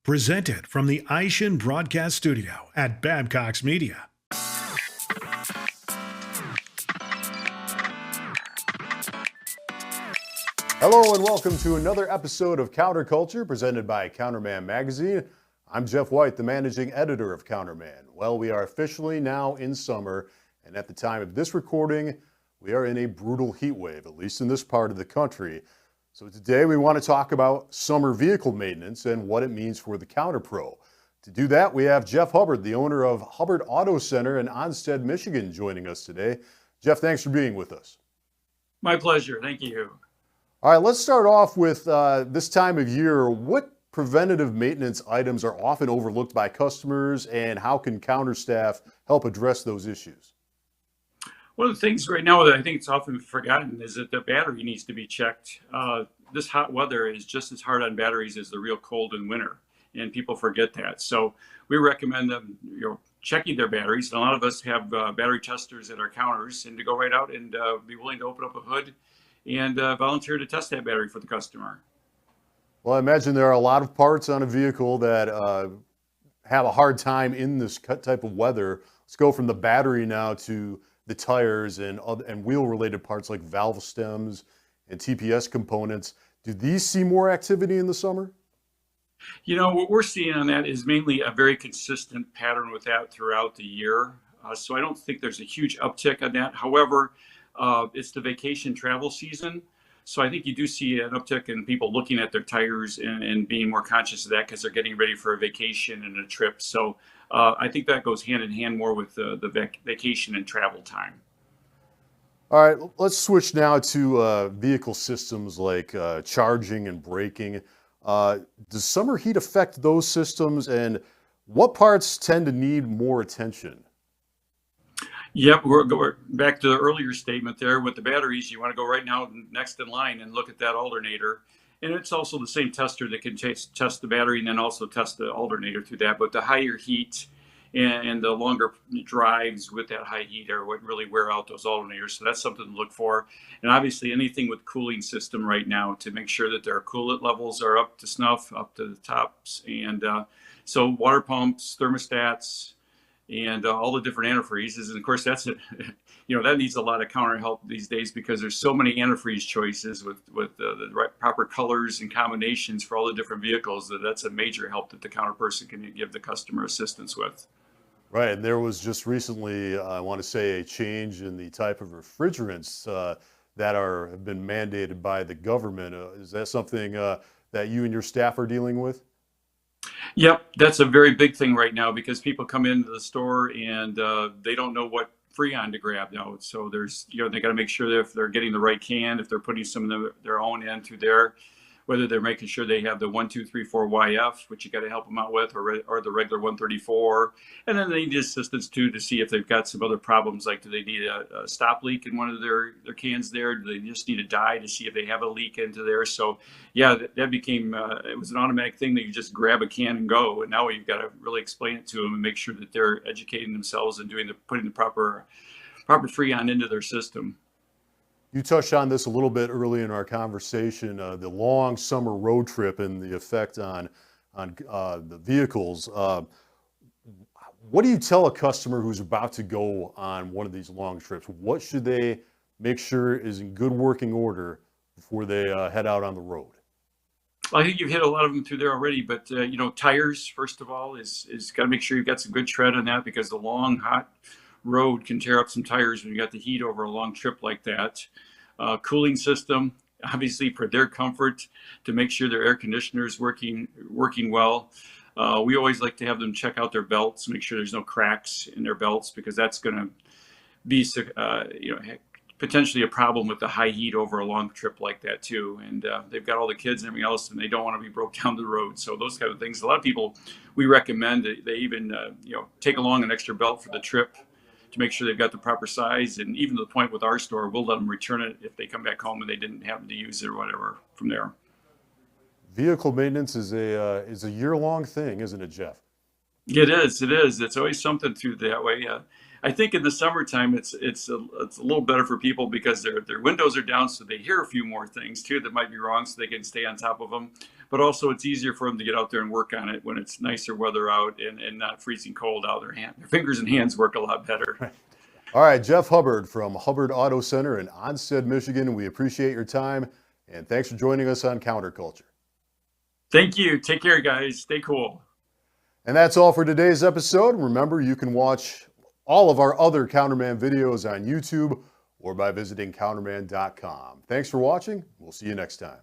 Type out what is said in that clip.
Presented from the Aishin Broadcast Studio at Babcock's Media. Hello and welcome to another episode of Counterculture presented by Counterman Magazine. I'm Jeff White, the managing editor of Counterman. Well, we are officially now in summer, and at the time of this recording, we are in a brutal heat wave, at least in this part of the country. So today we want to talk about summer vehicle maintenance and what it means for the Counter Pro. To do that, we have Jeff Hubbard, the owner of Hubbard Auto Center in Onstead, Michigan, joining us today. Jeff, thanks for being with us. My pleasure. Thank you. All right, let's start off with this time of year. What preventative maintenance items are often overlooked by customers, and how can counter staff help address those issues? One of the things right now that I think it's often forgotten is that the battery needs to be checked. This hot weather is just as hard on batteries as the real cold in winter, and people forget that. So we recommend them, checking their batteries. And a lot of us have battery testers at our counters, and to go right out and be willing to open up a hood and volunteer to test that battery for the customer. Well, I imagine there are a lot of parts on a vehicle that have a hard time in this type of weather. Let's go from the battery now to the tires and wheel-related parts like valve stems and TPS components. Do these see more activity in the summer? What we're seeing on that is mainly a very consistent pattern with that throughout the year. So I don't think there's a huge uptick on that. However, it's the vacation travel season. So I think you do see an uptick in people looking at their tires and being more conscious of that because they're getting ready for a vacation and a trip. So I think that goes hand in hand more with the vacation and travel time. All right, let's switch now to vehicle systems like charging and braking. Does summer heat affect those systems, and what parts tend to need more attention? Yep, we're back to the earlier statement there with the batteries. You want to go right now next in line and look at that alternator. And it's also the same tester that can test the battery and then also test the alternator through that. But the higher heat and the longer drives with that high heat are what really wear out those alternators. So that's something to look for. And obviously anything with cooling system right now to make sure that their coolant levels are up to snuff, up to the tops. And so water pumps, thermostats, and all the different antifreezes. And of course, that's it. That needs a lot of counter help these days because there's so many antifreeze choices with the right proper colors and combinations for all the different vehicles that's a major help that the counter person can give the customer assistance with. Right, and there was just recently, I want to say, a change in the type of refrigerants that have been mandated by the government. Is that something that you and your staff are dealing with? Yep, that's a very big thing right now because people come into the store and they don't know what Freon to grab now. So there's, they got to make sure that if they're getting the right can, if they're putting some of their own in through there, whether they're making sure they have the 1234YF, which you got to help them out with, or the regular 134. And then they need assistance too to see if they've got some other problems, like do they need a stop leak in one of their cans there? Do they just need a dye to see if they have a leak into there? So yeah, that became, it was an automatic thing that you just grab a can and go. And now you've got to really explain it to them and make sure that they're educating themselves and putting the proper Freon into their system. You touched on this a little bit early in our conversation, the long summer road trip and the effect on the vehicles. What do you tell a customer who's about to go on one of these long trips? What should they make sure is in good working order before they head out on the road? I think you've hit a lot of them through there already, but tires, first of all, is got to make sure you've got some good tread on that because the long, hot road can tear up some tires when you got the heat over a long trip like that. Cooling system, obviously for their comfort, to make sure their air conditioner is working well. We always like to have them check out their belts, make sure there's no cracks in their belts because that's going to be potentially a problem with the high heat over a long trip like that too. And they've got all the kids and everything else, and they don't want to be broke down the road. So those kind of things. A lot of people, we recommend that they even take along an extra belt for the trip to make sure they've got the proper size. And even to the point with our store, we'll let them return it if they come back home and they didn't happen to use it or whatever from there. Vehicle maintenance is a year-long thing, isn't it, Jeff? It is. It's always something through that way. I think in the summertime, it's a little better for people because their windows are down, so they hear a few more things too that might be wrong, so they can stay on top of them. but also it's easier for them to get out there and work on it when it's nicer weather out and not freezing cold out. Their fingers and hands work a lot better. All right, Jeff Hubbard from Hubbard Auto Center in Onstead, Michigan. We appreciate your time, and thanks for joining us on Counterculture. Thank you. Take care, guys. Stay cool. And that's all for today's episode. Remember, you can watch all of our other Counterman videos on YouTube or by visiting counterman.com. Thanks for watching. We'll see you next time.